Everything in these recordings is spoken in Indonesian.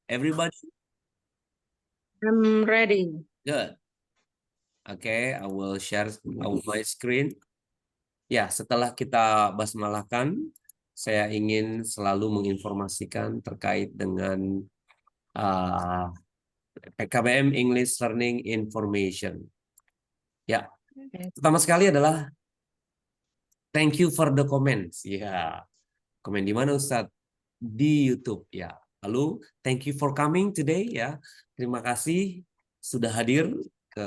Everybody I'm ready. good. Okay, I will share my screen. Ya, setelah kita basmalahkan, saya ingin selalu menginformasikan terkait dengan uh, PKBM English Learning Information. Ya, pertama sekali adalah thank you for the comments. Ya, komen di mana Ustadz? Di YouTube ya. Lalu thank you for coming today ya. Terima kasih sudah hadir ke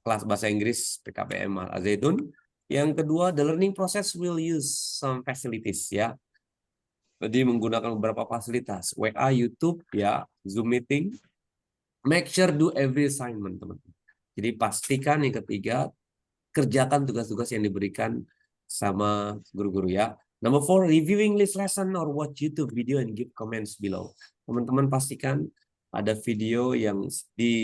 kelas bahasa Inggris PKBM Al Zaitun. Yang kedua, the learning process will use some facilities ya. Jadi menggunakan beberapa fasilitas, WA, YouTube ya, Zoom meeting. Make sure do every assignment, teman-teman. Jadi pastikan yang ketiga, kerjakan tugas-tugas yang diberikan sama guru-guru ya. Number 4, reviewing list lesson or watch YouTube video and give comments below. Teman-teman pastikan ada video yang di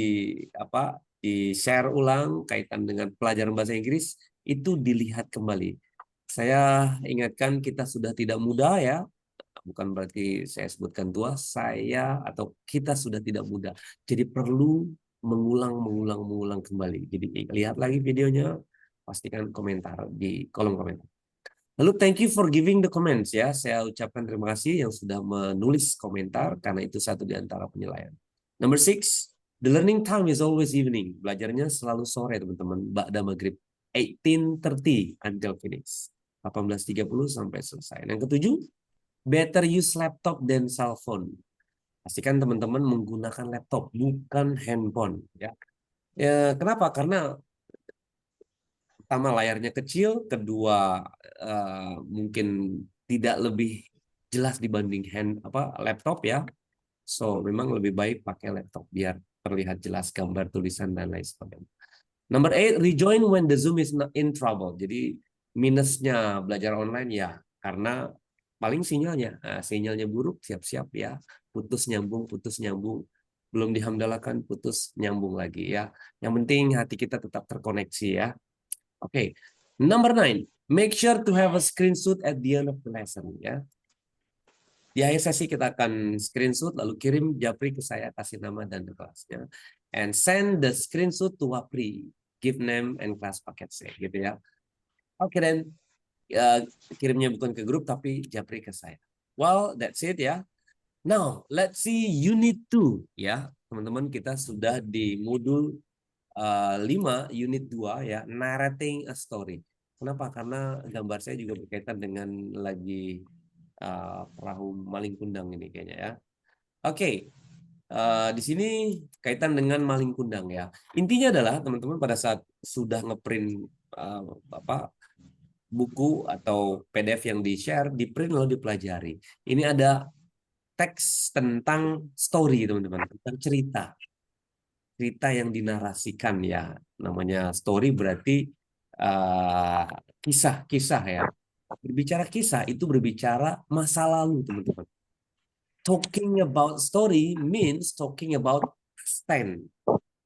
share ulang kaitan dengan pelajaran bahasa Inggris, itu dilihat kembali. Saya ingatkan kita sudah tidak muda ya, bukan berarti saya sebutkan tua, saya atau kita sudah tidak muda. Jadi perlu mengulang kembali. Jadi lihat lagi videonya, pastikan komentar di kolom komentar. Lalu thank you for giving the comments ya. Saya ucapkan terima kasih yang sudah menulis komentar karena itu satu di antara penilaian. Number 6, the learning time is always evening. Belajarnya selalu sore teman-teman, ba'da maghrib 18:30 until finish. 18:30 sampai selesai. Yang ketujuh, better use laptop than cell phone. Pastikan teman-teman menggunakan laptop bukan handphone ya. Ya, kenapa? Karena pertama layarnya kecil, kedua mungkin tidak lebih jelas dibanding laptop ya. So memang lebih baik pakai laptop biar terlihat jelas gambar, tulisan dan lain sebagainya. Number 8, rejoin when the Zoom is not in trouble. Jadi minusnya belajar online ya karena paling sinyalnya. Nah, sinyalnya buruk, siap-siap ya. Putus nyambung, belum dihamdalakan, putus nyambung lagi ya. Yang penting hati kita tetap terkoneksi ya. Oke. Number 9, make sure to have a screenshot at the end of the lesson ya. Di akhir sesi kita akan screenshot lalu kirim Japri ke saya, kasih nama dan kelasnya. And send the screenshot to Wapri. Give name and class paket C gitu ya. Oke dan kirimnya bukan ke grup tapi Japri ke saya. Well, that's it ya. Now, let's see unit 2 ya. Teman-teman kita sudah di modul 5 unit 2 ya, narrating a story. Kenapa? Karena gambar saya juga berkaitan dengan lagi perahu maling kundang ini kayaknya ya. Oke, di sini kaitan dengan maling kundang ya. Intinya adalah teman-teman pada saat sudah ngeprint buku atau PDF yang di-share, di-print lalu dipelajari. Ini ada teks tentang story teman-teman, tentang cerita yang dinarasikan ya. Namanya story berarti kisah-kisah ya. Berbicara kisah itu berbicara masa lalu teman-teman. Talking about story means talking about past tense,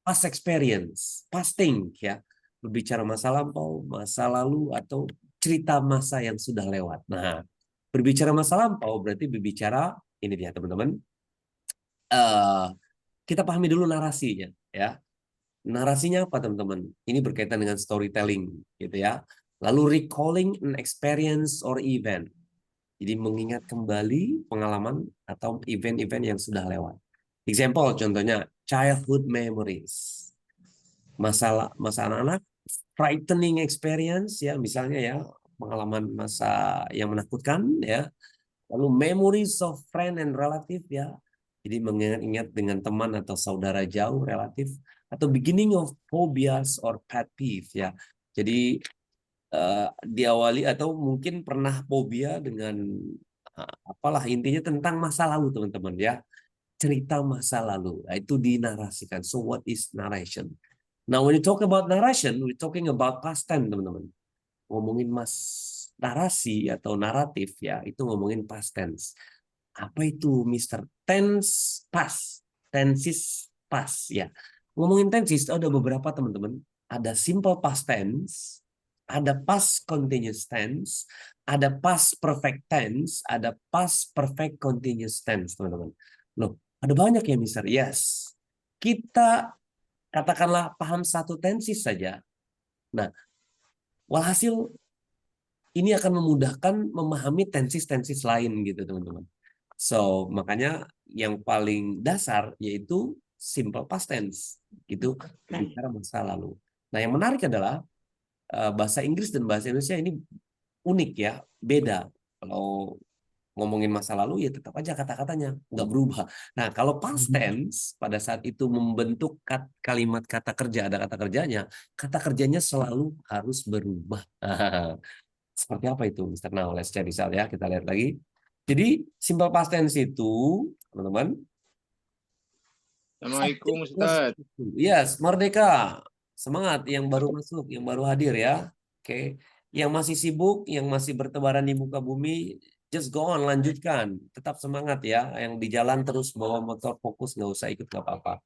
past experience, past thing ya. Berbicara masa lampau, masa lalu atau cerita masa yang sudah lewat. Nah, berbicara masa lampau berarti berbicara ini dia teman-teman. Kita pahami dulu narasinya ya. Narasinya apa teman-teman? Ini berkaitan dengan storytelling gitu ya. Lalu recalling an experience or event. Jadi mengingat kembali pengalaman atau event-event yang sudah lewat. Example contohnya childhood memories. Masa anak-anak, frightening experience ya misalnya ya, pengalaman masa yang menakutkan ya. Lalu memories of friend and relative ya. Jadi mengingat-ingat dengan teman atau saudara jauh relatif atau beginning of phobias or pet peeve ya. Jadi diawali atau mungkin pernah fobia dengan apalah intinya tentang masa lalu teman-teman ya, cerita masa lalu. Nah, itu dinarasikan. So what is narration? Now when you talk about narration, we talking about past tense teman-teman. Ngomongin narasi atau naratif ya, itu ngomongin past tense. Apa itu Mr. Tense past? Tenses past ya. Ngomongin tenses ada beberapa teman-teman. Ada simple past tense, ada past continuous tense, ada past perfect tense, ada past perfect continuous tense teman-teman. Loh, Ada banyak ya, Mister. Yes. Kita katakanlah paham satu tensis saja. Nah, walhasil ini akan memudahkan memahami tensis-tensis lain gitu, teman-teman. So, makanya yang paling dasar yaitu simple past tense. Itu bicara masa lalu. Nah, yang menarik adalah bahasa Inggris dan bahasa Indonesia ini unik ya, beda. Kalau ngomongin masa lalu ya tetap aja kata-katanya nggak berubah. Nah, kalau past tense pada saat itu membentuk kalimat kata kerja, ada kata kerjanya selalu harus berubah. Seperti apa itu, Mister? Now, let's check this out ya. Kita lihat lagi. Jadi, simple past tense itu, teman-teman. Assalamualaikum Ustaz. Yes, merdeka. Semangat yang baru masuk, yang baru hadir ya. Oke. Yang masih sibuk, yang masih bertebaran di muka bumi, just go on, lanjutkan. Tetap semangat ya. Yang di jalan terus bawa motor fokus, nggak usah ikut, nggak apa-apa.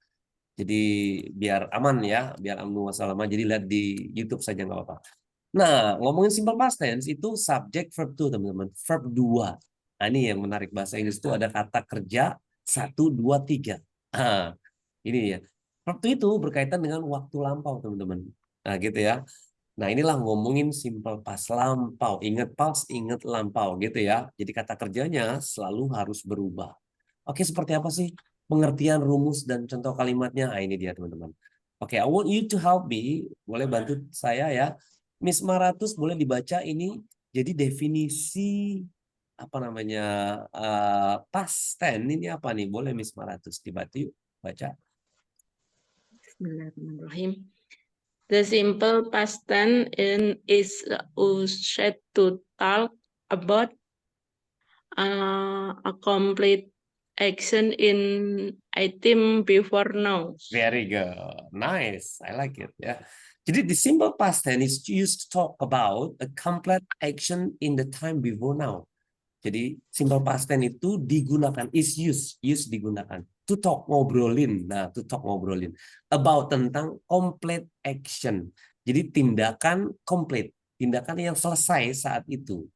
Jadi biar aman ya, biar amnu wasalama. Jadi lihat di YouTube saja nggak apa-apa. Nah, ngomongin simple past tense itu subject verb to, teman-teman. Verb 2. Nah, ini yang menarik bahasa Inggris itu ada kata kerja 1, 2, 3. Nah, ini ya. Verb to itu berkaitan dengan waktu lampau, teman-teman. Nah, gitu ya. Nah, inilah ngomongin simple past lampau. Ingat past, ingat lampau gitu ya. Jadi kata kerjanya selalu harus berubah. Oke, seperti apa sih pengertian rumus dan contoh kalimatnya? Nah, ini dia, teman-teman. Oke, I want you to help me. Boleh bantu saya ya. Miss Maratus boleh dibaca ini. Jadi definisi apa namanya past tense ini apa nih? Boleh Miss Maratus dibantu yuk baca. Bismillahirrahmanirrahim. The simple past tense is used to talk about a complete action in item before now. Very good. Nice. I like it. Ya. Jadi the simple past tense is used to talk about a complete action in the time before now. Jadi simple past tense itu digunakan, is use digunakan. To talk, ngobrolin. Nah, to talk, ngobrolin. About, tentang complete action. Jadi tindakan complete. Tindakan yang selesai saat itu.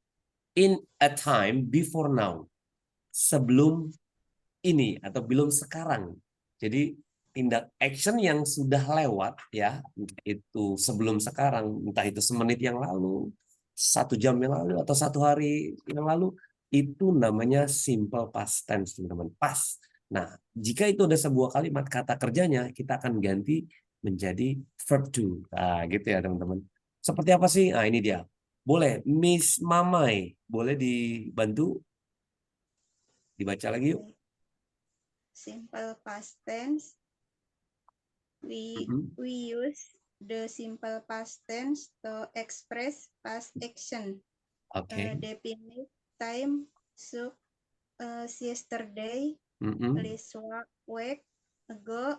In a time before now. Sebelum ini atau belum sekarang. Jadi tindak action yang sudah lewat ya, entah itu sebelum sekarang, entah itu semenit yang lalu, 1 jam yang lalu, atau 1 hari yang lalu, itu namanya simple past tense, teman-teman. Past. Nah, jika itu ada sebuah kalimat kata kerjanya, kita akan ganti menjadi verb to. Nah, gitu ya, teman-teman. Seperti apa sih? Nah, ini dia. Boleh, Miss Mamai, boleh dibantu dibaca lagi yuk. Simple past tense. We use the simple past tense to express past action. Oke. Definite time, so yesterday, last week ago,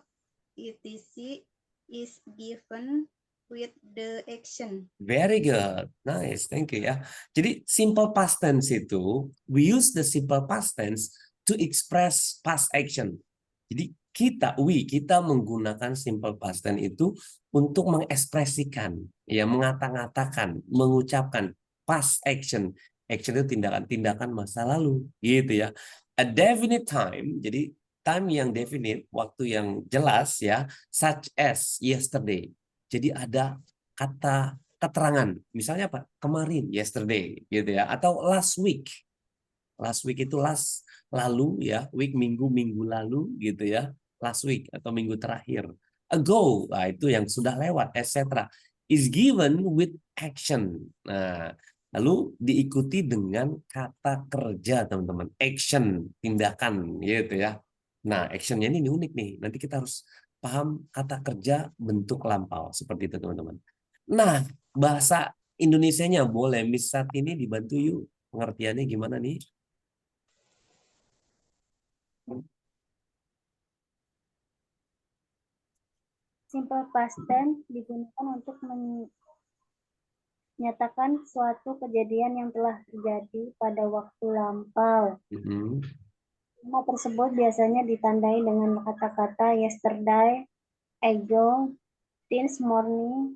etc. is given with the action. Very good. Nice. Thank you ya. Jadi simple past tense itu, we use the simple past tense to express past action. Jadi kita menggunakan simple past tense itu untuk mengekspresikan, ya, mengata-ngatakan, mengucapkan past action. Action itu tindakan-tindakan masa lalu, gitu ya. A definite time, jadi time yang definite, waktu yang jelas ya, such as yesterday. Jadi ada kata keterangan, misalnya apa? Kemarin, yesterday, gitu ya, atau last week. Last week itu last, lalu ya, week minggu lalu gitu ya, last week atau minggu terakhir. Ago, nah itu yang sudah lewat, etc. Is given with action. Nah, lalu diikuti dengan kata kerja, teman-teman. Action, tindakan, gitu ya. Nah, actionnya ini unik nih. Nanti kita harus paham kata kerja bentuk lampau seperti itu, teman-teman. Nah, bahasa Indonesianya boleh Miss Sat ini dibantu yuk. Pengertiannya gimana nih? Simple past tense digunakan untuk menyatakan suatu kejadian yang telah terjadi pada waktu lampau. Nama tersebut biasanya ditandai dengan kata-kata yesterday, ago, this morning,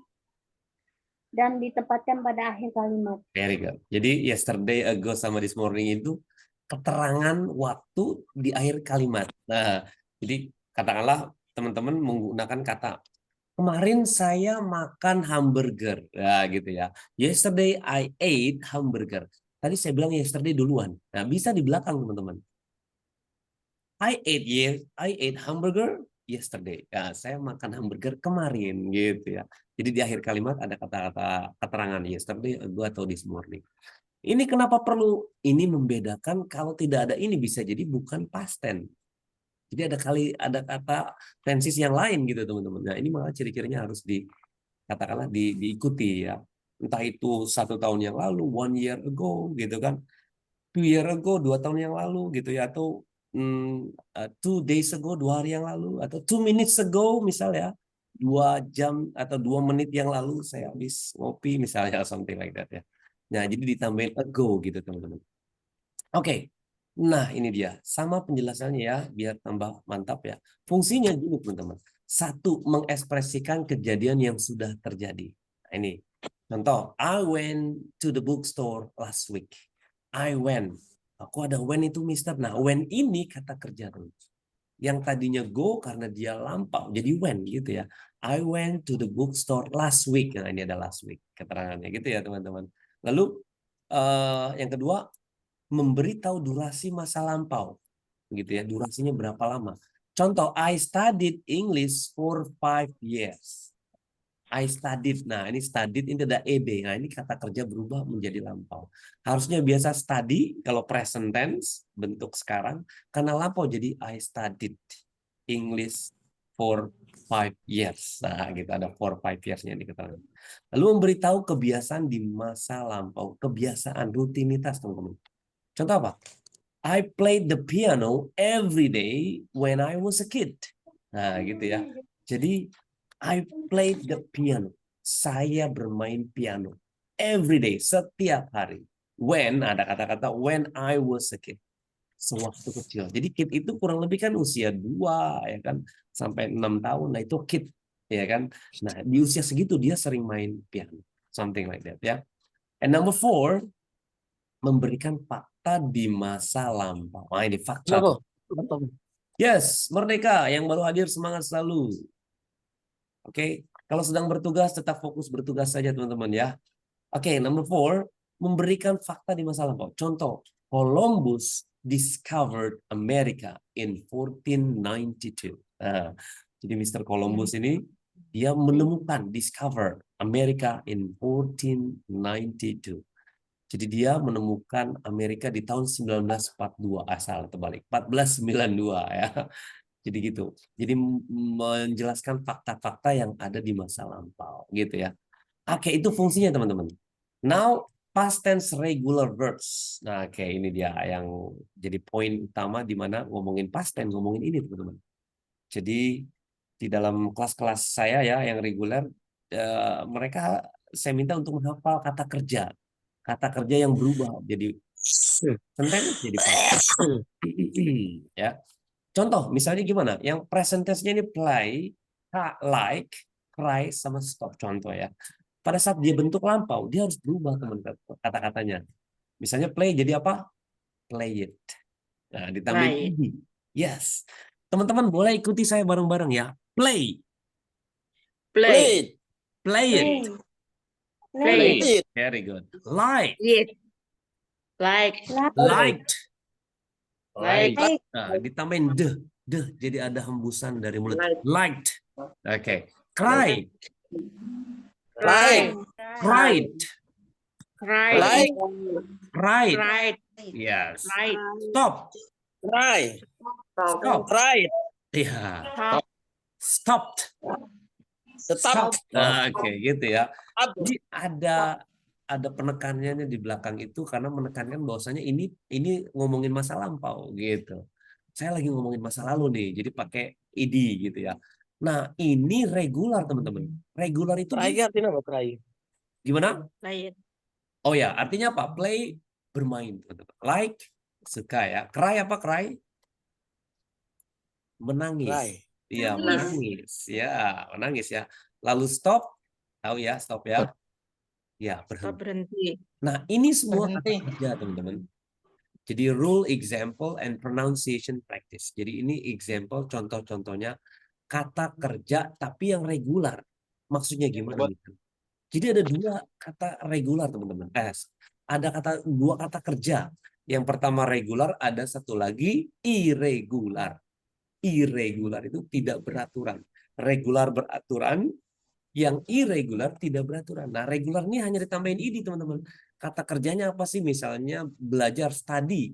dan ditempatkan pada akhir kalimat. Very good. Jadi yesterday, ago, sama this morning itu keterangan waktu di akhir kalimat. Nah, Jadi katakanlah teman-teman menggunakan kata kemarin saya makan hamburger, ya gitu ya. Yesterday I ate hamburger. Tadi saya bilang yesterday duluan. Nah, bisa di belakang teman-teman. I ate hamburger yesterday. Ya, saya makan hamburger kemarin gitu ya. Jadi di akhir kalimat ada kata-kata keterangan yesterday atau this morning. Ini kenapa perlu? Ini membedakan kalau tidak ada ini bisa jadi bukan past tense. Jadi ada kata tenses yang lain gitu teman-teman. Nah ini malah ciri-cirinya harus katakanlah diikuti ya. Entah itu 1 tahun yang lalu, 1 year ago gitu kan, 2 year ago 2 tahun yang lalu gitu ya, atau 2 days ago 2 hari yang lalu, atau 2 minutes ago misalnya 2 jam atau 2 menit yang lalu saya habis ngopi misalnya something like that ya. Nah jadi ditambahin ago gitu teman-teman. Oke. Nah, ini dia. Sama penjelasannya ya, biar tambah mantap ya. Fungsinya gini, teman-teman. 1, mengekspresikan kejadian yang sudah terjadi. Nah, ini. Contoh, I went to the bookstore last week. I went. Aku ada when itu, Mister. Nah, when ini kata kerja terus. Yang tadinya go karena dia lampau, jadi when gitu ya. I went to the bookstore last week. Nah, ini ada last week keterangannya gitu ya, teman-teman. Lalu yang kedua, memberitahu durasi masa lampau gitu ya, durasinya berapa lama. Contoh, I studied English for 5 years. I studied. Nah, ini studied ini ada ed. Nah, ini kata kerja berubah menjadi lampau. Harusnya biasa study kalau present tense bentuk sekarang, karena lampau jadi I studied English for 5 years. Nah, gitu ada for 5 years-nya di keterangan. Lalu memberitahu kebiasaan di masa lampau, kebiasaan rutinitas, teman-teman. Contoh apa? I played the piano every day when I was a kid. Nah, gitu ya. Jadi, I played the piano. Saya bermain piano. Every day, setiap hari. When, ada kata-kata when I was a kid. Sewaktu kecil. Jadi kid itu kurang lebih kan usia 2, ya kan, sampai 6 tahun. Nah, itu kid. Ya kan. Nah, di usia segitu dia sering main piano. Something like that ya. And number 4, memberikan fakta di masa lampau. Nah, ini fakta. Yes, Merdeka yang baru hadir semangat selalu. Oke, kalau sedang bertugas tetap fokus bertugas saja teman-teman ya. Oke, number 4, memberikan fakta di masa lampau. Contoh, Columbus discovered America in 1492. Nah, jadi Mr. Columbus ini dia menemukan, discover America in 1492. Jadi dia menemukan Amerika di tahun 1942, asal terbalik, 1492 ya. Jadi gitu. Jadi menjelaskan fakta-fakta yang ada di masa lampau gitu ya. Oke, itu fungsinya teman-teman. Now past tense regular verbs. Nah, oke, ini dia yang jadi poin utama di mana ngomongin past tense, ngomongin ini teman-teman. Jadi di dalam kelas-kelas saya ya yang reguler, mereka saya minta untuk menghafal kata kerja yang berubah jadi sentence jadi past. Ya. Contoh misalnya gimana? Yang present tense-nya ini play, like, cry sama stop, contoh ya. Pada saat dia bentuk lampau, dia harus berubah teman-teman kata-katanya. Misalnya play jadi apa? Play it. Nah, ditambahin ed. Yes. Teman-teman boleh ikuti saya bareng-bareng ya. Play. Play. Play it. Play. Very good. Like. It. Like. Liked. Like. Nah, ditambahin the jadi ada hembusan dari mulut. Liked. Oke. Cry. Cry. Cried. Cry. Cried. Right. Yes. Right. Stop. Right. Stop. Right. Ya. Stop. Stopped. Tetap. Nah, oke, gitu ya. Jadi ada penekanannya di belakang itu karena menekankan bahwasanya ini ngomongin masa lampau gitu. Saya lagi ngomongin masa lalu nih, jadi pakai id gitu ya. Nah, ini regular teman-teman. Regular itu Try artinya apa try? gimana? Play it. Oh ya, artinya apa? Play, bermain, teman-teman. Like, suka ya. Cry apa cry? Menangis. Try. Iya, menangis. Ya, menangis ya. Lalu stop, tahu ya, stop ya. Ya, Stop, berhenti. berhenti. Nah, ini semua kata Berhenti. kerja, teman-teman. Jadi rule, example, and pronunciation practice. Jadi ini example, contoh-contohnya kata kerja tapi yang regular. Maksudnya gimana gitu? Jadi ada dua kata regular, teman-teman. Ada dua kata kerja. Yang pertama regular, ada satu lagi irregular. Irregular itu tidak beraturan. Regular beraturan, yang irregular tidak beraturan. Nah, regular ini hanya ditambahin id, teman-teman. Kata kerjanya apa sih? Misalnya belajar, study.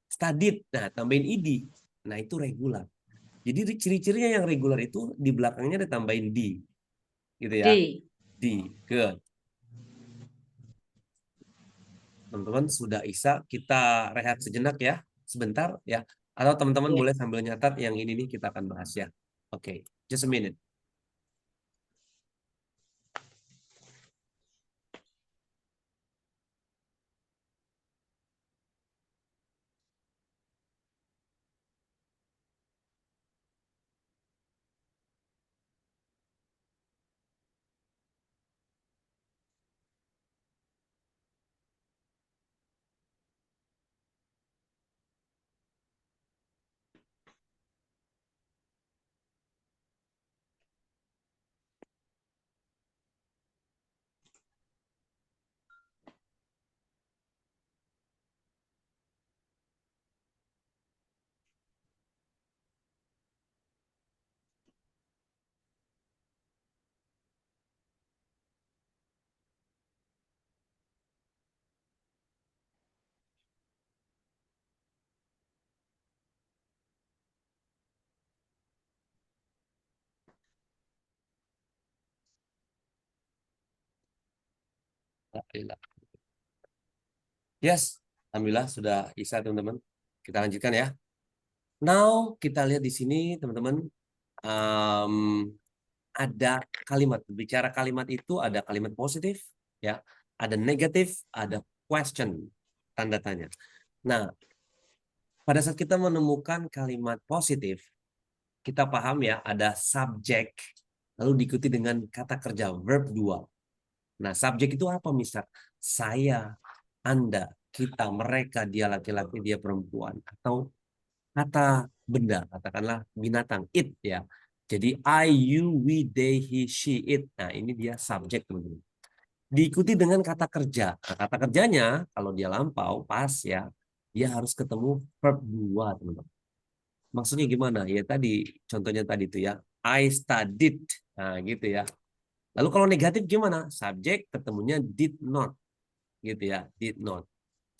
Studied. Nah, tambahin id. Nah, itu regular. Jadi ciri-cirinya yang regular itu di belakangnya ditambahin d. Gitu ya. D. D. Good. Teman-teman sudah bisa, kita rehat sejenak ya. Sebentar ya. Atau teman-teman boleh sambil nyatat yang ini nih kita akan bahas ya. Oke, just a minute. Yes, alhamdulillah sudah bisa, teman-teman. Kita lanjutkan ya. Now kita lihat di sini, teman-teman, ada kalimat. Bicara kalimat itu ada kalimat positif, ya, ada negatif, ada question, tanda tanya. Nah, pada saat kita menemukan kalimat positif, kita paham ya, ada subjek, lalu diikuti dengan kata kerja verb 2. Nah, subjek itu apa, Mister? Saya, Anda, kita, mereka, dia laki-laki, dia perempuan, atau kata benda, katakanlah binatang, it ya. Jadi I, you, we, they, he, she, it. Nah, ini dia subjek, teman-teman. Diikuti dengan kata kerja. Nah, kata kerjanya kalau dia lampau pas ya, dia harus ketemu verb 2, teman-teman. Maksudnya gimana? Ya tadi contohnya tadi itu ya. I studied. Nah, gitu ya. Lalu kalau negatif gimana? Subjek ketemunya did not. Gitu ya, did not.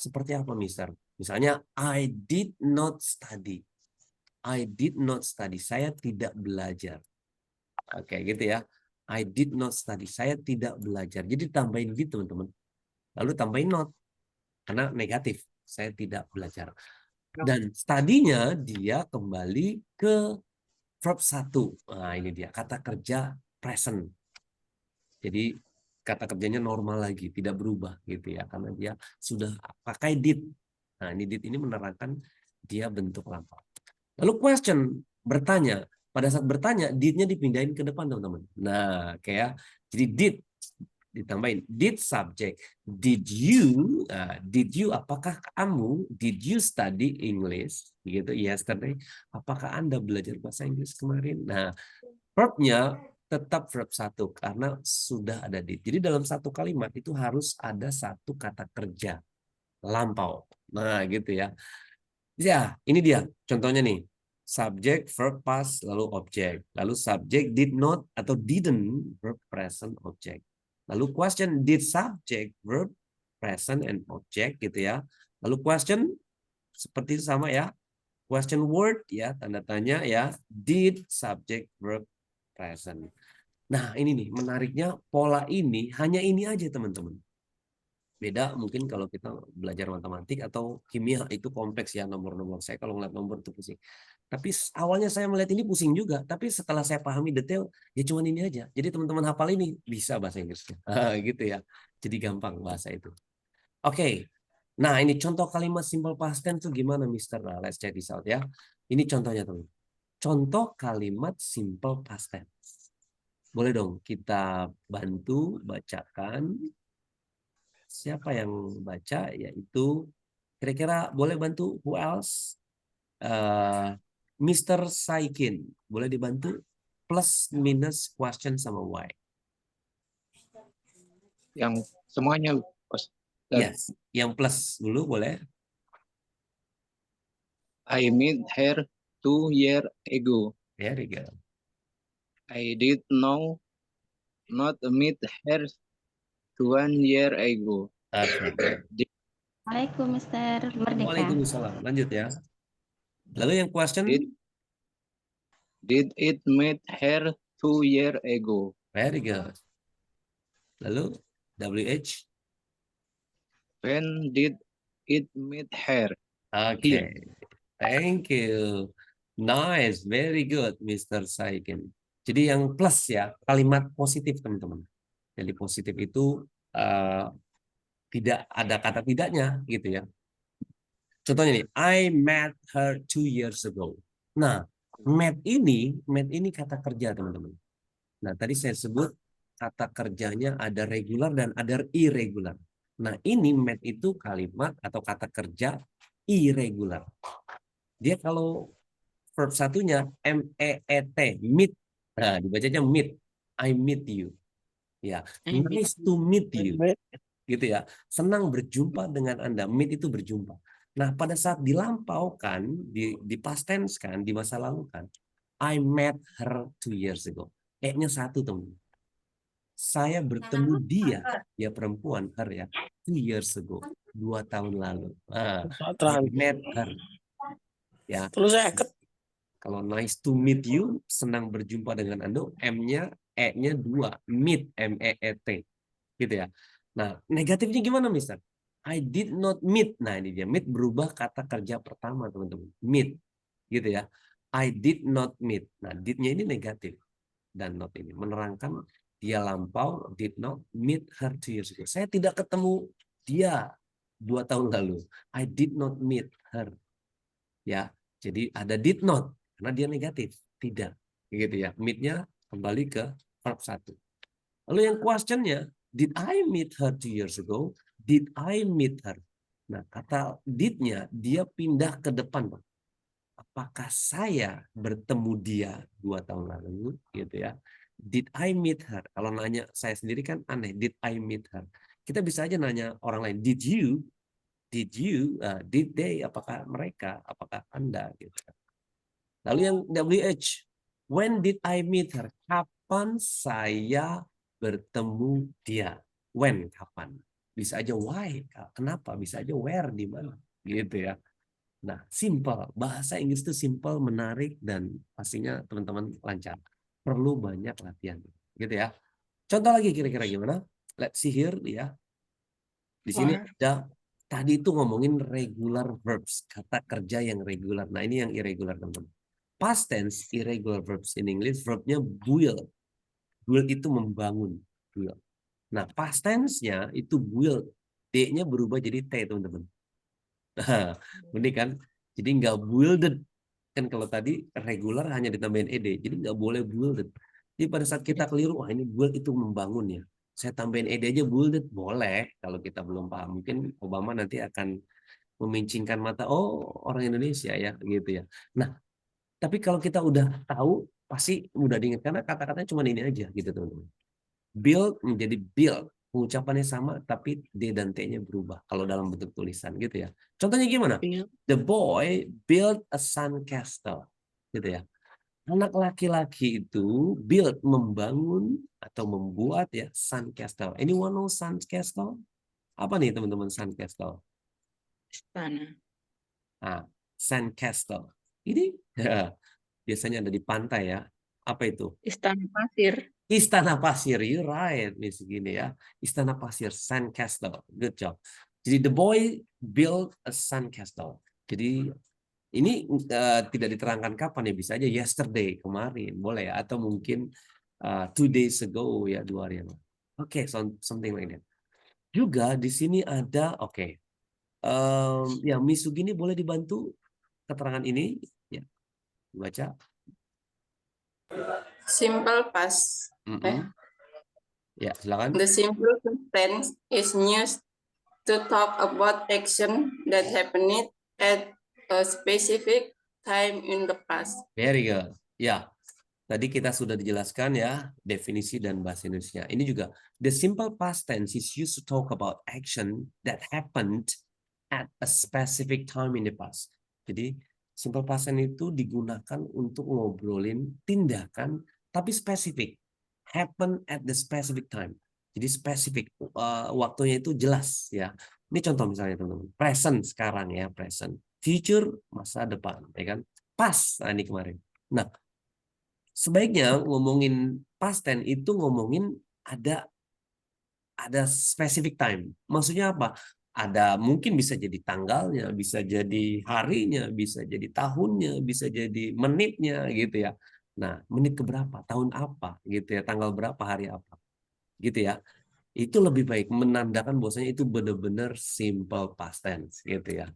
Seperti apa, Mister? Misalnya I did not study. I did not study. Saya tidak belajar. Oke, gitu ya. I did not study. Saya tidak belajar. Jadi tambahin did, teman-teman. Lalu tambahin not. Karena negatif. Saya tidak belajar. Dan studinya dia kembali ke verb 1. Nah, ini dia. Kata kerja present. Jadi kata kerjanya normal lagi. Tidak berubah gitu ya. Karena dia sudah pakai did. Nah, ini did ini menerangkan dia bentuk lampau. Lalu question, bertanya. Pada saat bertanya, did-nya dipindahin ke depan, teman-teman. Nah, kayak jadi did ditambahin did subject. Did you, apakah kamu, did you study English gitu yesterday? Apakah Anda belajar bahasa Inggris kemarin? Nah, verb-nya tetap verb 1 karena sudah ada did. Jadi dalam satu kalimat itu harus ada satu kata kerja lampau. Nah, gitu ya. Ya, ini dia contohnya nih. Subject, verb past, lalu object. Lalu subject did not atau didn't, verb present, object. Lalu question, did subject, verb present, and object gitu ya. Lalu question, seperti itu sama ya. Question word ya, tanda tanya ya. Did, subject, verb, present. Nah, ini nih, menariknya pola ini, hanya ini aja teman-teman. Beda mungkin kalau kita belajar matematik atau kimia, itu kompleks ya nomor-nomor. Saya kalau ngeliat nomor itu pusing. Tapi awalnya saya melihat ini pusing juga. Tapi setelah saya pahami detail, ya cuman ini aja. Jadi teman-teman hafal ini, bisa bahasa Inggrisnya. Gitu ya. Jadi gampang bahasa itu. Oke. Nah, ini contoh kalimat simple past tense itu gimana, Mister? Nah, let's check this out ya. Ini contohnya, teman. Contoh kalimat simple past tense. Boleh dong kita bantu bacakan. Siapa yang baca? Yaitu Kira-kira boleh bantu? Who else? Mr. Saikin, boleh dibantu? Plus minus question sama why. Yang semuanya Ustaz. Yes, yang plus dulu boleh. I met her 2 years ago. Very good. I did not meet her 1 year ago. Okay. Assalamualaikum, Mister. Merdeka. Waalaikumsalam. Lanjut ya. Lalu yang question? Did it meet her 2 years ago? Very good. Lalu WH? When did it meet her? Okay. Thank you. Nice. Very good, Mr. Saikin. Jadi yang plus ya, kalimat positif teman-teman. Jadi positif itu tidak ada kata tidaknya gitu ya. Contohnya nih, I met her 2 years ago. Nah, met ini kata kerja teman-teman. Nah, tadi saya sebut kata kerjanya ada regular dan ada irregular. Nah, ini met itu kalimat atau kata kerja irregular. Dia kalau verb satunya MEET, meet. Nah, dibacanya meet. I meet you. Ya, nice to meet you. Gitu ya. Senang berjumpa dengan Anda. Meet itu berjumpa. Nah, pada saat dilampaukan, di past tense kan, di masa lalu kan, I met her 2 years ago. E-nya satu, teman. Saya bertemu dia, ya perempuan, her ya, 2 years ago, 2 tahun lalu. I met her. Ya. Kalau nice to meet you, senang berjumpa dengan Anda, M-nya, E-nya 2, meet, M-E-E-T. Gitu ya. Nah, negatifnya gimana, Mister? I did not meet. Nah, ini dia. Meet berubah kata kerja pertama, teman-teman. Meet. Gitu ya. I did not meet. Nah, did-nya ini negatif. Dan not ini. Menerangkan dia lampau, did not meet her 2 years ago. Saya tidak ketemu dia 2 tahun lalu. I did not meet her. Ya. Jadi ada did not. Karena dia negatif. Tidak. Gitu ya. Meet-nya kembali ke verb 1. Lalu yang question-nya, did I meet her 2 years ago? Did I meet her? Nah, kata did-nya dia pindah ke depan, Pak. Apakah saya bertemu dia 2 tahun lalu? Gitu ya. Did I meet her? Kalau nanya saya sendiri kan aneh. Did I meet her? Kita bisa aja nanya orang lain. Did you? Did they? Apakah mereka? Apakah Anda? Gitu. Lalu yang WH. When did I meet her? Kapan saya bertemu dia? When? Kapan? Bisa aja why? Kenapa? Bisa aja where? Di mana? Gitu ya. Nah, simple. Bahasa Inggris itu simple, menarik, dan pastinya teman-teman lancar. Perlu banyak latihan. Gitu ya. Contoh lagi kira-kira gimana? Let's see here ya. Di sini ada tadi itu ngomongin regular verbs, kata kerja yang regular. Nah, ini yang irregular, teman-teman. Past tense irregular verbs in English, verbnya build. Build itu membangun. Build. Nah, past tense-nya itu build. D-nya berubah jadi T, teman-teman. Nah, ini kan. Jadi nggak builded. Kan kalau tadi regular hanya ditambahin ed. Jadi nggak boleh builded. Jadi pada saat kita keliru, wah ini build itu membangun ya. Saya tambahin ed aja builded. Boleh kalau kita belum paham. Mungkin Obama nanti akan memincingkan mata. Oh, orang Indonesia ya. Gitu ya. Nah, tapi kalau kita udah tahu, pasti mudah diingat. Karena kata-katanya cuma ini aja gitu, teman-teman. Build menjadi build. Pengucapannya sama, tapi D dan T-nya berubah. Kalau dalam bentuk tulisan gitu ya. Contohnya gimana? The boy built a sandcastle. Gitu ya. Anak laki-laki itu build, membangun atau membuat ya sandcastle. Anyone know sandcastle? Apa nih teman-teman sandcastle? Istana. Nah, sandcastle. Ini ya, biasanya ada di pantai ya. Apa itu? Istana pasir. Istana pasir. You right, Miss gini ya. Istana pasir, sandcastle. Good job. Jadi the boy built a sandcastle. Jadi ini tidak diterangkan kapan ya, bisa aja yesterday, kemarin, boleh ya, atau mungkin 2 days ago ya, 2 hari yang lalu. Oke, something like that. Juga di sini ada ya Miss Sugini boleh dibantu keterangan ini ya, baca. Simple past. Ya, silakan. The simple tense is used to talk about action that happened at a specific time in the past. Very good. Ya, tadi kita sudah dijelaskan ya definisi dan bahasa Indonesia. Ini juga the simple past tense is used to talk about action that happened at a specific time in the past. Jadi simple past tense itu digunakan untuk ngobrolin tindakan tapi spesifik. Happen at the specific time. Jadi spesifik, waktunya itu jelas ya. Ini contoh misalnya teman-teman. Present sekarang ya, present. Future masa depan, ya kan? Past, nah ini kemarin. Nah, sebaiknya ngomongin past tense itu ngomongin ada specific time. Maksudnya apa? Ada mungkin bisa jadi tanggalnya, bisa jadi harinya, bisa jadi tahunnya, bisa jadi menitnya gitu ya. Nah, menit keberapa, tahun apa gitu ya, tanggal berapa, hari apa. Gitu ya. Itu lebih baik menandakan bahwasanya itu benar-benar simple past tense gitu ya.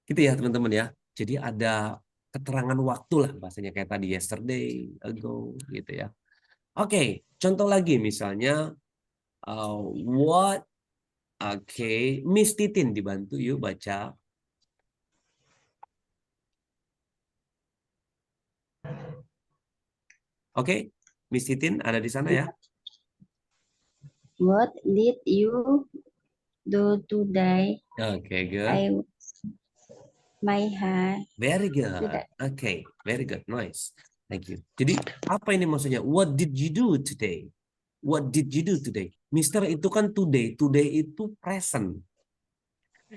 Gitu ya teman-teman ya. Jadi ada keterangan waktu lah bahasanya kayak tadi yesterday, ago gitu ya. Oke, contoh lagi misalnya what Miss Titin dibantu yuk baca. Oke, Miss Titin ada di sana ya. What did you do today? Oke, good. I my hair. Very good. Oke, very good. Nice. Thank you. Jadi apa ini maksudnya? What did you do today? What did you do today? Mister itu kan today. Today itu present.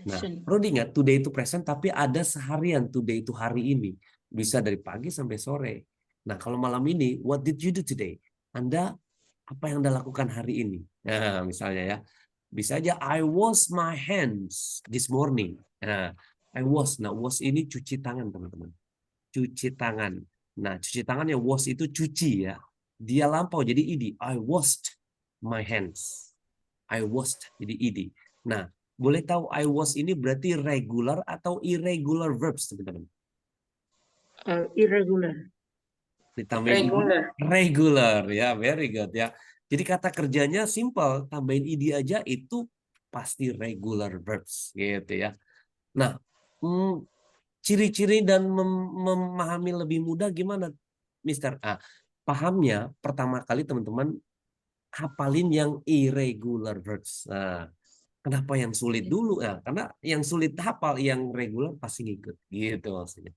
Nah, perlu diingat today itu present tapi ada seharian. Today itu hari ini. Bisa dari pagi sampai sore. Nah, kalau malam ini, what did you do today? Anda apa yang Anda lakukan hari ini? Nah, misalnya ya. Bisa aja I wash my hands this morning. Nah, I wash. Nah, wash ini cuci tangan, teman-teman. Cuci tangan. Nah, cuci tangan ya wash itu cuci ya. Dia lampau jadi id. I washed my hands. I washed jadi id. Nah, boleh tahu I wash ini berarti regular atau irregular verbs, teman-teman? Irregular. Ditambahin Regular. Regular ya, very good ya. Jadi kata kerjanya simple, tambahin id aja itu pasti regular verbs gitu ya. Nah, ciri-ciri dan memahami lebih mudah gimana, Mister? Pahamnya pertama kali teman-teman hafalin yang irregular verbs. Nah, kenapa yang sulit dulu? Nah, karena yang sulit hafal, yang regular pasti ngikut. Gitu maksudnya.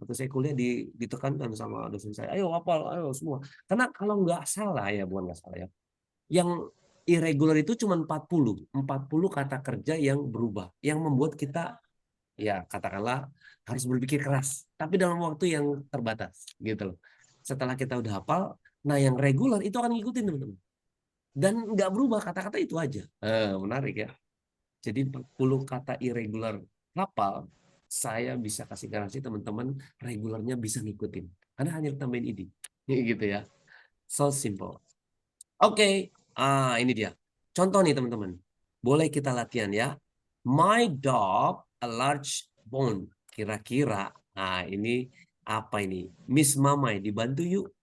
Waktu saya kuliah ditekankan sama dosen saya, ayo hafal, ayo semua. Karena kalau nggak salah ya, bukan nggak salah ya. Yang irregular itu cuma 40 kata kerja yang berubah, yang membuat kita ya katakanlah harus berpikir keras, tapi dalam waktu yang terbatas gitu loh. Setelah kita udah hafal, nah yang regular itu akan ngikutin teman-teman. Dan nggak berubah, kata-kata itu aja. Menarik ya. Jadi 40 kata irregular hafal, saya bisa kasih garansi teman-teman regularnya bisa ngikutin. Karena hanya tambahin id. Gitu ya. So simple. Oke, ini dia. Contoh nih teman-teman. Boleh kita latihan ya. My dog a large bone. Kira-kira, ini apa ini? Miss Mamai dibantu yuk.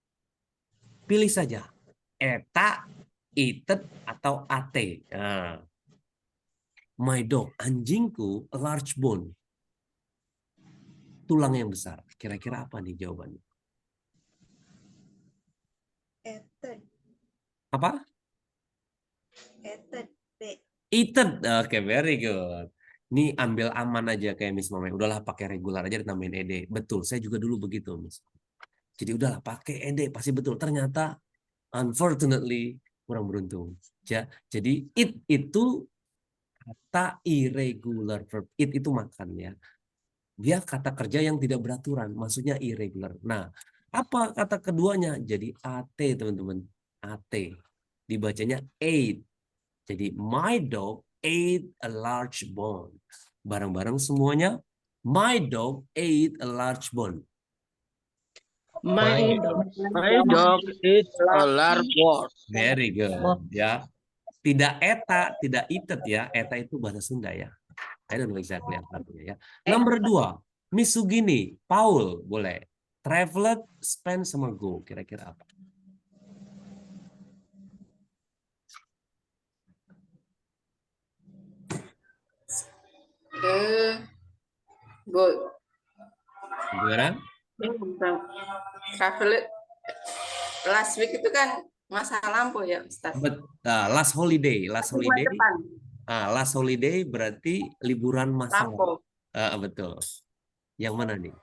Pilih saja. Eta, itet, atau ate. Nah. My dog, anjingku, a large bone. Tulang yang besar. Kira-kira apa nih jawabannya? Eaten. Apa? Eaten. B. Eaten. Oke, very good. Ini ambil aman aja kayak Miss Mama. Udahlah pakai regular aja ditambahin ed. Betul, saya juga dulu begitu, Miss. Jadi udahlah pakai ed, pasti betul. Ternyata unfortunately kurang beruntung. Ya, jadi it itu kata irregular verb. It itu makan ya. Dia kata kerja yang tidak beraturan, maksudnya irregular. Nah, apa kata keduanya? Jadi at, teman-teman. At. Dibacanya ate. Jadi my dog ate a large bone. Bareng-bareng semuanya. My dog ate a large bone. My dog is a large bone. Very good. Ya. Tidak eta, tidak itet ya. Eta itu bahasa Sunda ya. I don't know exactly artinya ya. Nomor 2, Miss Sugini, Paul, boleh. Traveled, spend, sama go. Kira-kira apa? Go. Gimana? Travel last week itu kan masa lampau ya, Ustaz. Last holiday, last Minggu holiday. depan. Last holiday berarti liburan masa lalu. Lampau. Betul. Yang mana nih?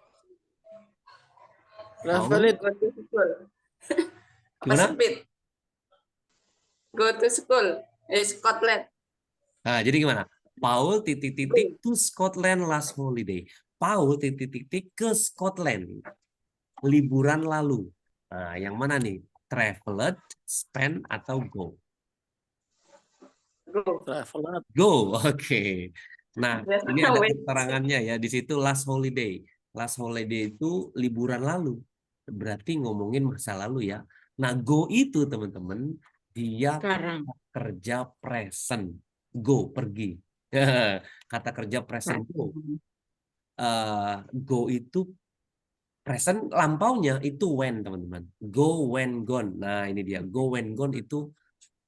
Travel it. Go to school. Gimana? Pasipit. Go to school. Scotland. Jadi gimana? Paul titik-titik to Scotland last holiday. Paul titik-titik ke Scotland liburan lalu. Nah, yang mana nih? Traveled, spend atau go? Go. Travel it. Go, oke. Nah, Yes, ini ada wait. keterangannya ya di situ last holiday. Last holiday itu liburan lalu. Berarti ngomongin masa lalu ya. Nah, go itu teman-teman dia Sekarang. kerja present. Go, pergi. Kata kerja present go. Go itu present, lampaunya itu when, teman-teman. Go, when, gone. Nah, ini dia. Go, when, gone itu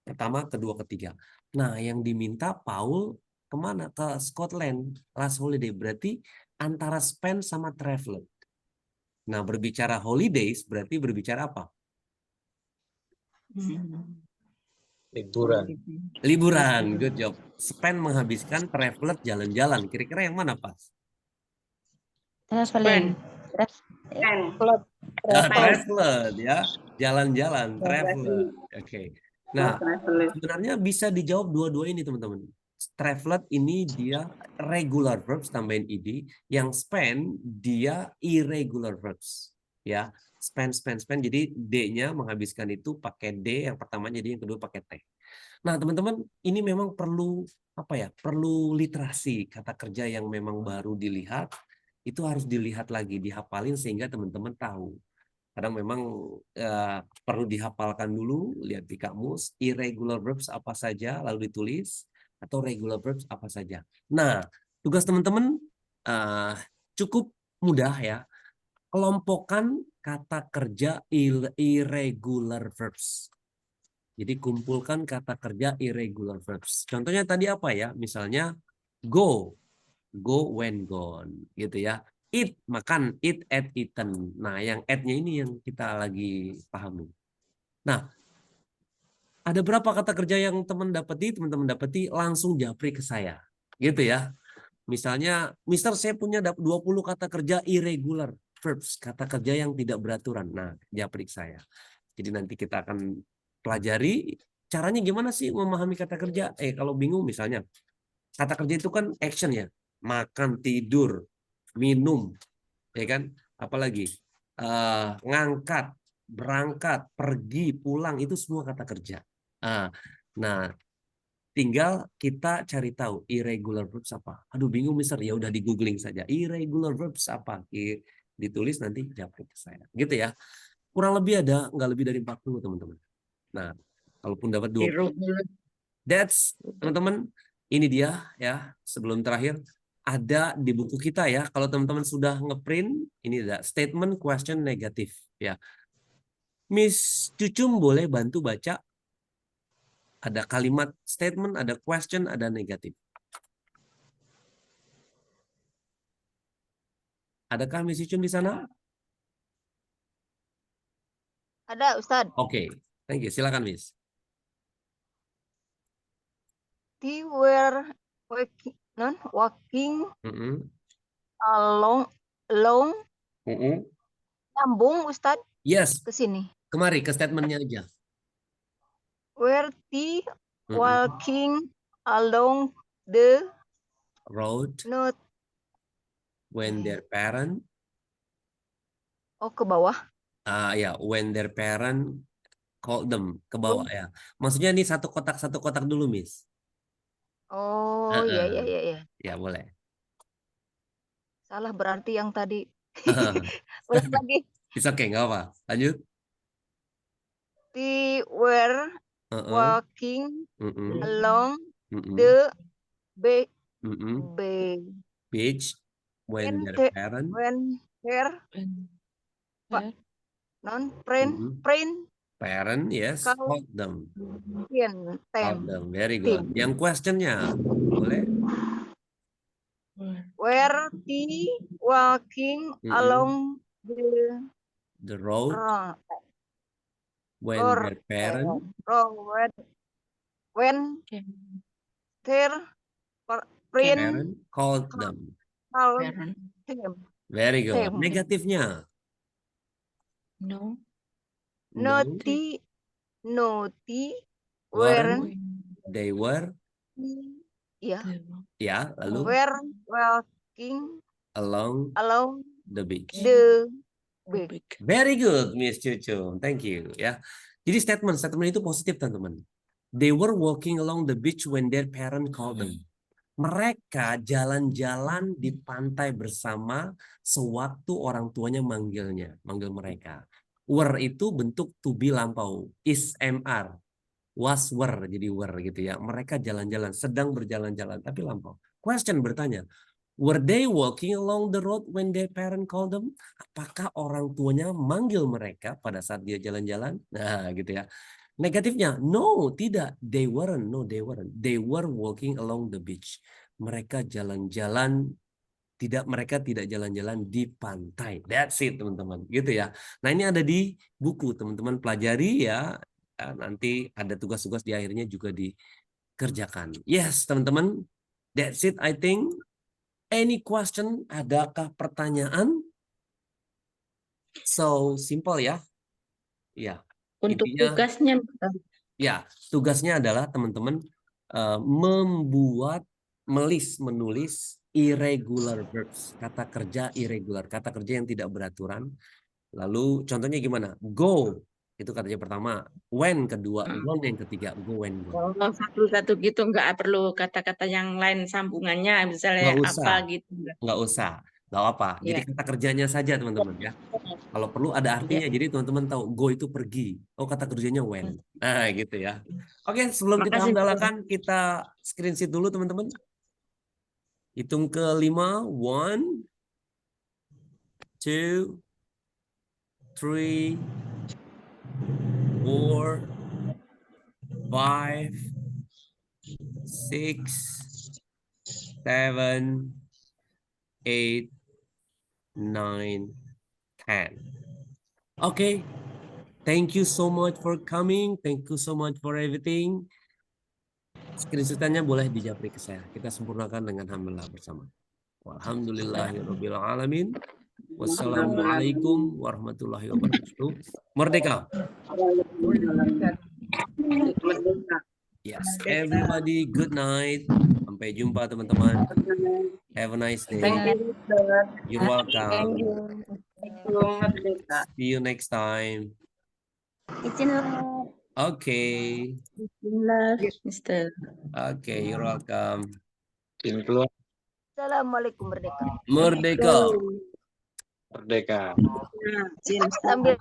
pertama, kedua, ketiga. Nah, yang diminta Paul kemana? Ke Scotland last holiday. Berarti antara spend sama travel. Nah, berbicara holidays berarti berbicara apa? Liburan. Liburan, good job. Spend menghabiskan, traveler jalan-jalan. Kira-kira yang mana, Pak? Traveling. And Traveler ya, jalan-jalan, traveler. Oke. Nah, travel. sebenarnya bisa dijawab dua-dua ini, teman-teman. Traveler ini dia regular verbs tambahin ed, yang spend dia irregular verbs. Ya, spend. Jadi D-nya menghabiskan itu pakai D, yang pertama jadi yang kedua pakai T. Nah, teman-teman, ini memang perlu apa ya? Perlu literasi, kata kerja yang memang baru dilihat itu harus dilihat lagi, dihafalin sehingga teman-teman tahu. Kadang memang perlu dihafalkan dulu, lihat di kamus, irregular verbs apa saja lalu ditulis, atau regular verbs apa saja. Nah, tugas teman-teman cukup mudah ya. Kelompokkan kata kerja irregular verbs. Jadi kumpulkan kata kerja irregular verbs. Contohnya tadi apa ya? Misalnya go, when, gone, gitu ya. Eat, makan, eat, ate, eaten. Nah, yang ate-nya ini yang kita lagi pahami. Nah, ada berapa kata kerja yang teman-teman dapati langsung japri ke saya. Gitu ya. Misalnya, Mister, saya punya 20 kata kerja irregular verbs, kata kerja yang tidak beraturan. Nah, japri ke saya. Jadi nanti kita akan pelajari caranya gimana sih memahami kata kerja. Kalau bingung misalnya, kata kerja itu kan action ya. Makan, tidur, minum, ya kan? Apalagi ngangkat, berangkat, pergi, pulang, itu semua kata kerja. Nah, tinggal kita cari tahu irregular verbs apa. Aduh, bingung Mister, ya udah di googling saja. Irregular verbs apa? Ditulis nanti japri ke saya. Gitu ya. Kurang lebih ada nggak lebih dari 40, teman-teman. Nah, kalaupun dapat 20, that's, teman-teman, ini dia ya, sebelum terakhir ada di buku kita ya. Kalau teman-teman sudah ngeprint, ini ada statement, question, negatif ya. Miss Cucum boleh bantu baca. Ada kalimat statement, ada question, ada negatif. Adakah Miss Cucum di sana? Ada, Ustadz. Oke, thank you. Silakan Miss. They were walking along nyambung Ustadz Yes, ke sini. kemari ke statementnya aja. Were they walking along the Road not when their parent ke bawah. ya, when their parent called them, ke bawah ya. Maksudnya ini satu kotak dulu, Miss. Oh, iya. Ya, boleh. Salah berarti yang tadi. Ulang lagi. It's okay, nggak apa. Lanjut. They were walking along the beach when their parent parent yes called them. Very good. Yang questionnya boleh? were they walking along The road road when or their parent road when their parent called them. called Parent. him. Very good. Them. Negatifnya. No. No. Naughty Weren't. weren't They were. ya Ya, lalu were walking along along the beach. the beach. Very good, Miss Cucu. Thank you. Ya. Jadi statement itu positif, teman-teman. They were walking along the beach when their parent called them. Mereka jalan-jalan di pantai bersama sewaktu orang tuanya manggil mereka. Were itu bentuk to be lampau. Is MR. Was were jadi were gitu ya. Mereka jalan-jalan, sedang berjalan-jalan tapi lampau. Question bertanya, were they walking along the road when their parent called them? Apakah orang tuanya manggil mereka pada saat dia jalan-jalan? Nah, gitu ya. Negatifnya, no, tidak. They weren't. No, they weren't. They were walking along the beach. Mereka jalan-jalan, mereka tidak jalan-jalan di pantai. That's it, teman-teman. Gitu ya. Nah, ini ada di buku, teman-teman pelajari ya. Nanti ada tugas-tugas di akhirnya juga dikerjakan. Yes, teman-teman. That's it, I think. Any question? Adakah pertanyaan? So, simple ya. Ya. Untuk Intinya, tugasnya, ya, tugasnya adalah teman-teman menulis irregular verbs, kata kerja irregular, kata kerja yang tidak beraturan. Lalu contohnya gimana? Go, itu katanya pertama. When kedua, gone yang ketiga. Go, when, gone. oh, satu-satu gitu, nggak perlu kata-kata yang lain sambungannya, misalnya Nggak usah. apa gitu. Nggak usah. Nggak apa. Jadi Ya. kata kerjanya saja, teman-teman ya. Kalau perlu ada artinya, jadi teman-teman tahu go itu pergi. Oh, kata kerjanya when. Nah, gitu ya. Oke, sebelum kita Makasih. hamdalakan, kita screenshot dulu, teman-teman. Hitung ke 5. 1, 2, 3, 4, 5, 6, 7, 8, 9, 10. Okay. Thank you so much for coming. Thank you so much for everything. Screenshotannya boleh dijapri ke saya. Kita sempurnakan dengan hamdalah bersama. Walhamdulillahirabbil alamin. Wassalamualaikum warahmatullahi wabarakatuh. Merdeka. Yes, everybody, good night. Sampai jumpa, teman-teman. Have a nice day. You're welcome. See you next time. Okay. Mister. Okay, you're welcome. Assalamualaikum merdeka. Merdeka. Merdeka. Sambil